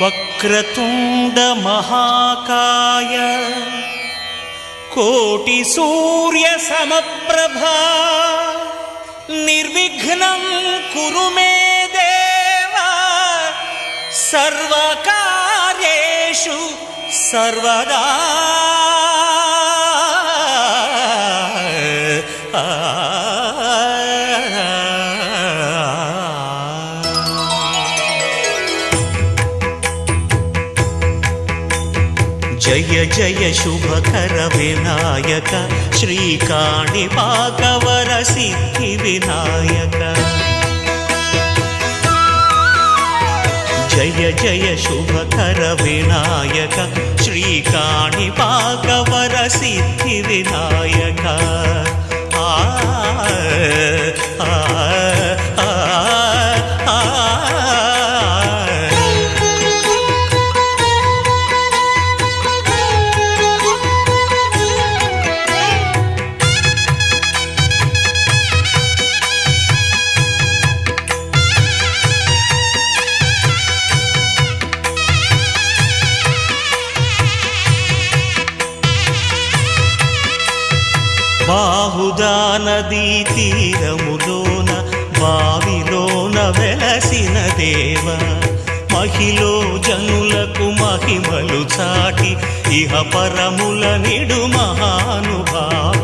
వక్రతుండ మహాకాయ కోటి సూర్య సమప్రభా నిర్విఘ్నం కురు మే దేవ సర్వకార్యేషు సర్వదా. జయ జయ శుభకర వినాయక శ్రీకాణిపాకవర సిద్ధి వినాయక. జయ జయ శుభకర వినాయక శ్రీకాణిపాకవర సిద్ధి వినాయక. ఆ బాహుదా నదీ తీరములోన బావిలోన వెలసిన దేవ మహిలో జనులకు మహిమలు చాటి ఇహ పరముల నిడు మహానుభావ.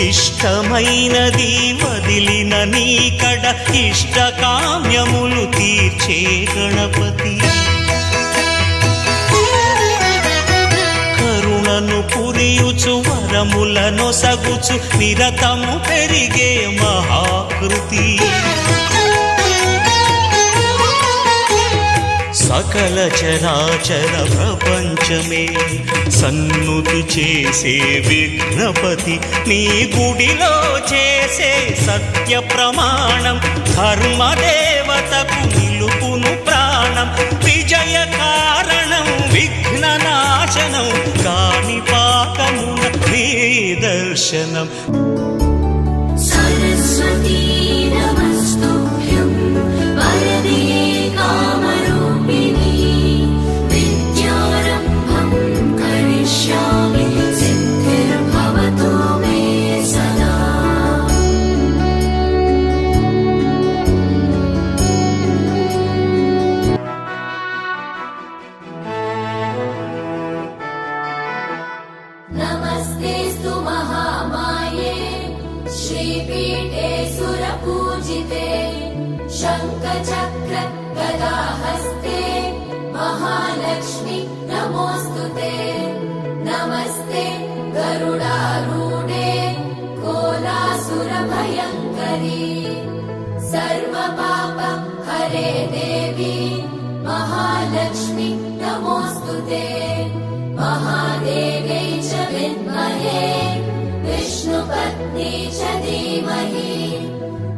ఇష్టమైనది వదిలిన నీకడ ఇష్టకామ్యములు తీర్చే గణపతి. కరుణను పురియుచు వరములను సగుచు నిరతము పెరిగే మహాకృతి. సకల చరాచర ప్రపంచమే సన్నుతి చేసే విఘ్నపతి. నీ గుడిలో చేసే సత్య ప్రమాణం ధర్మదేవతకు నిలుపును ప్రాణం. విజయ కారణం విఘ్ననాశనం కాణిపాకమున నీ దర్శనం. సరస్వతీ నమస్తుభ్యం వరదే కామరూపిణి విద్యారంభం కరిష్యామి సిద్ధిర్భవతు మే సదా. नमस्तेस्तु महामाये श्रीपीठे सुरपूजिते शङ्खचक्र गदाहस्ते महालक्ष्मी नमोऽस्तुते. नमस्ते गरुडारूढे कोलासुरभयङ्करी सर्वपाप हरे देवी महालक्ष्मी नमोऽस्तुते. महादेव्यै च विद्महे विष्णुपत्नी च धीमहि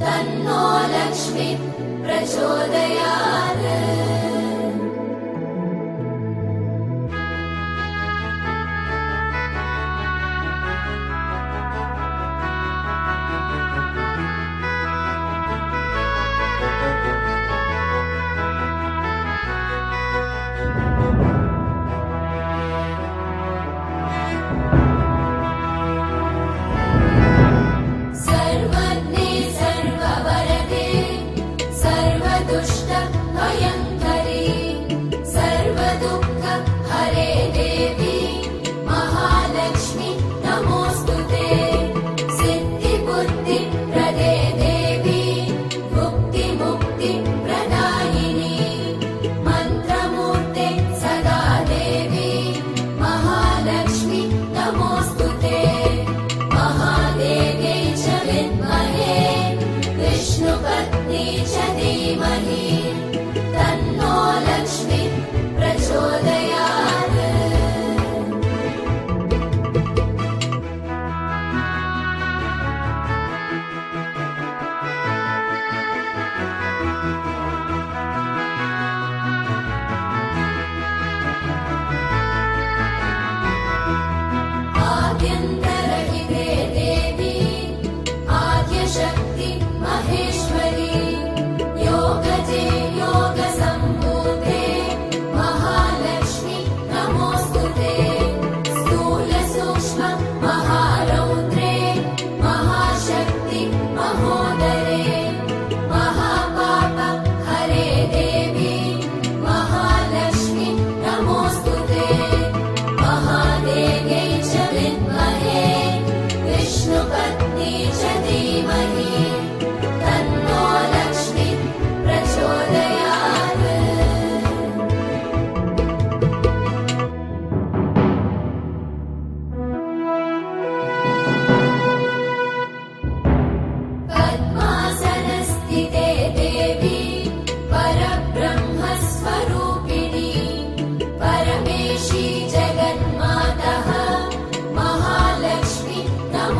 तन्नो लक्ष्मी प्रचोदयात्. सर्वज्ञे सर्ववरदे सर्वदुष्ट भय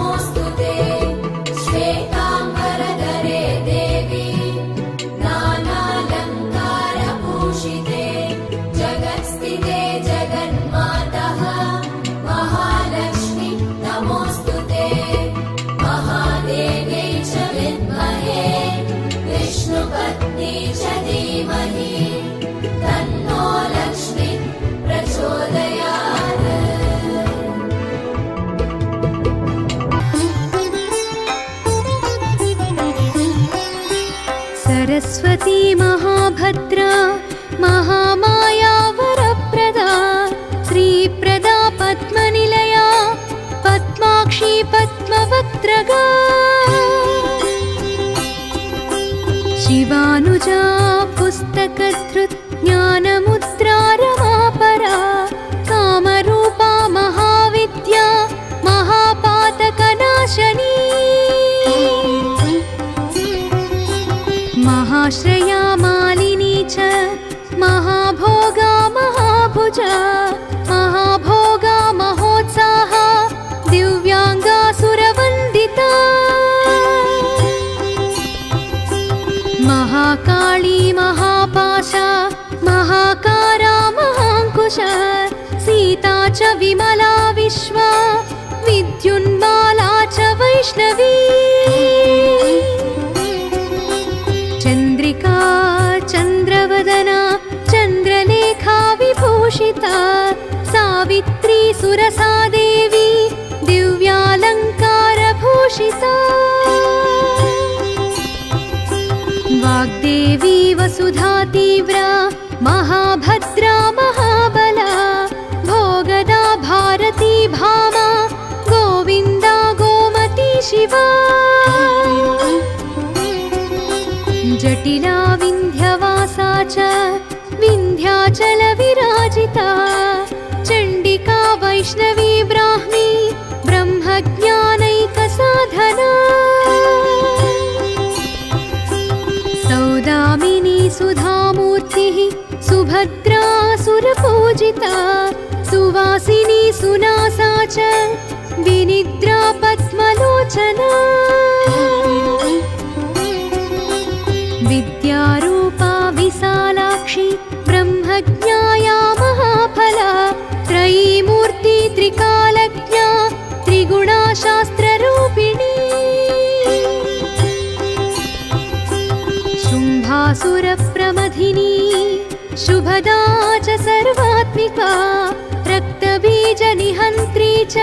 नमोऽस्तु ते श्वेताम्बरधरे देवी नानालङ्कारभूषिते जगत्स्थिते जगन्मातः महालक्ष्मी नमोऽस्तु ते महादेव्यै च विद्महे विष्णुपत्नी च धीमहि तन्नो लक्ष्मी प्रचोदयात्। सरस्वती महाभद्रा महामाया वरप्रदा श्रीप्रदा पद्मनिलया पद्माक्षी पद्मवक्त्रगा शिवानुजा पुस्तकधृत् ज्ञानमुद्रा रमापरा कामरूपा महाविद्या महापातकनाशनी महाश्रया मालिनी च महाभोगा महाभुजा महाभोगा महोत्साहा दिव्यांगासुरवन्दिता महाकाली महापाशा महाकारा महाङ्कुशा सीता च विमला विश्वा विद्युन्माला च वैष्णवी चन्द्रिका चन्द्रवदना चन्द्रलेखा विभूषिता सावित्री सुरसा देवी दिव्यालङ्कारभूषिता वाग्देवी वसुधा तीव्रा महाभद्रा महाबला भोगदा भारती भामा गोविन्दा गोमती शिवा जटिला विन्ध्यवासा च विन्ध्याचलविराजिता चण्डिका वैष्णवी ब्राह्मी ब्रह्मज्ञानैकसाधना सौदामिनी सुधामूर्तिः सुभद्रा सुरपूजिता सुवासिनी सुनासा च विनिद्रा पद्मलोचना विद्यारूपा विशालाक्षी ब्रह्मज्ञाया महाफला त्रयीमूर्ति त्रिकालज्ञा त्रिगुणा शास्त्ररूपिणी शुम्भासुरप्रमथिनी शुभदा च सर्वात्मिका रक्तबीजनिहन्त्री च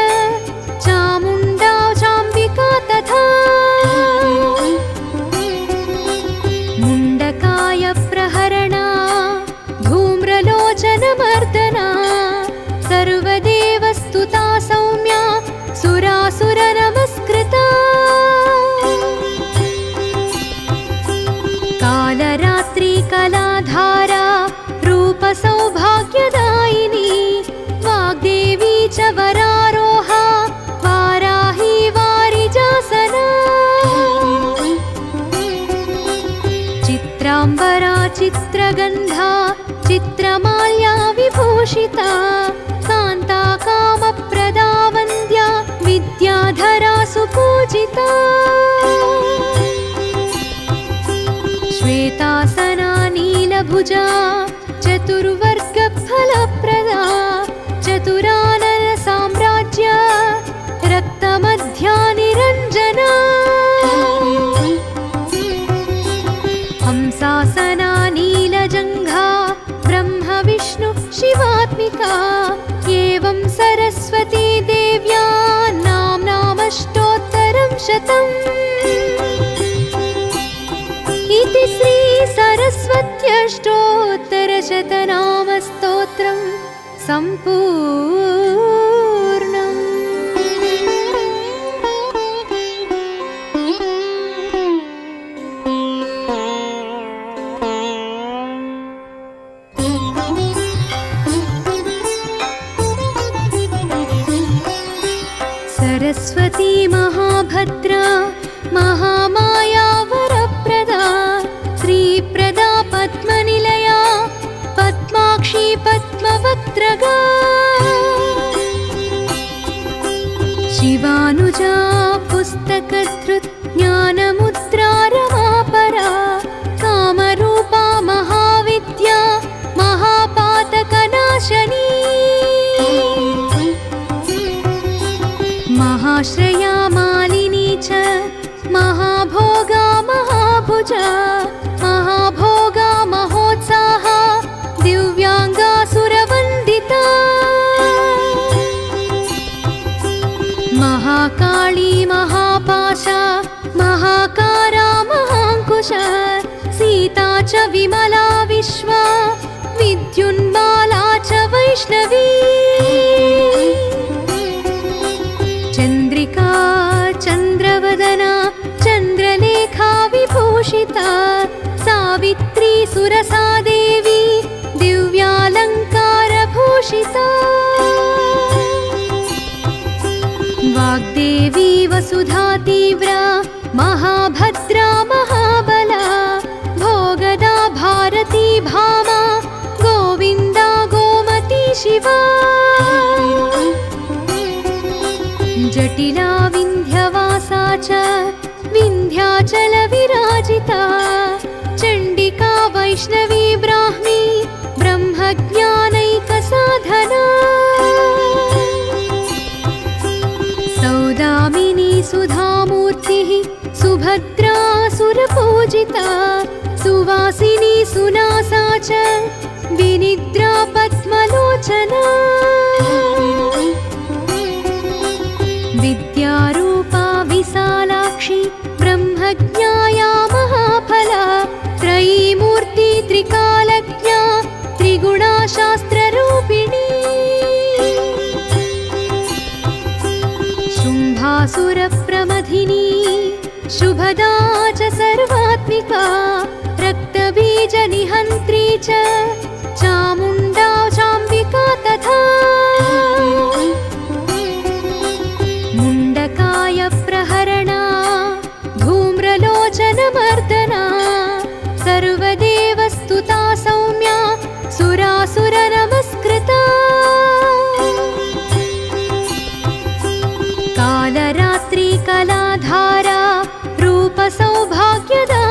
चामुण्डा चाम्बिका तथा मुण्डकाय प्रहरणा धूम्रलोचनमर्दना सर्वदेवस्तुता सौम्या सुरासुरनमस्कृता कालरात्रि कलाधारा रूपसौभाग्यदायिनी वाग्देवी च वरारोहा वाराही वारिजासना चित्राम्बरा चित्रगन्धा चित्रमाल्या विभूषिता कान्ता कामप्रदा वन्द्या विद्याधरा सुपूजिता श्वेतासना नीलभुजा चतुर्वर्गफलप्रदा चतुरानन साम्राज्य रक्तमध्या निरञ्जना हंसासना नीलजङ्घा ब्रह्म विष्णु शिवात्मिका एवं सरस्वती देव्या नाम्नामष्टोत्तरं शतम् इति श्री सरस्वत्यष्टोत्तरशतनामस्तोत्रं सम्पूर्णम्। सरस्वती महाभद्रा महामाया वरप्रदा श्रीप्रदा पद्मनिलया पद्माक्षी पद्मवक्त्रगा शिवा देवानुजा पुस्तकधृत् ज्ञानमुद्रा रमापरा कामरूपा महाविद्या महापातकनाशनी महाश्रया मालिनी च महाभोगा महाभुजा महाभोगा महोत्साहा दिव्यांगासुरवन्दिता महाकाली महापाशा महाकारा महाङ्कुशा सीता च विमला विश्वा विद्युन्माला च वैष्णवी चन्द्रिका चन्द्रवदना चन्द्रलेखा विभूषिता सावित्री सुरसा देवी दिव्यालङ्कारभूषिता वाग्देवी वसुधा तीव्रा महाभद्रा महाबला भोगदा भारती भामा गोविन्दा गोमती शिवा जटिला विन्ध्यवासा च विन्ध्याचलविराजिता चण्डिका वैष्णवी ब्राह्मी ब्रह्मज्ञानैकसाधना सौदामिनी सुधामूर्तिः सुभद्रा सुरपूजिता सुवासिनी सुनासा च विनिद्रा पद्मलोचना विद्यारूपा विशालाक्षी ब्रह्मज्ञाया महाफला त्रयीमूर्ति त्रिकालज्ञा त्रिगुणा शास्त्ररूपिणी शुम्भासुरप्रमथिनी शुभदा च सर्वात्मिका रक्तबीजनिहन्त्री च चामुण्डा चाम्बिका तथा मुण्डकाय प्रहरणा धूम्रलोचनमर्दना सर्वदेवस्तुता सौम्या सुरासुरनमस्कृता कालरात्रि कलाधारा रूपसौभाग्यदा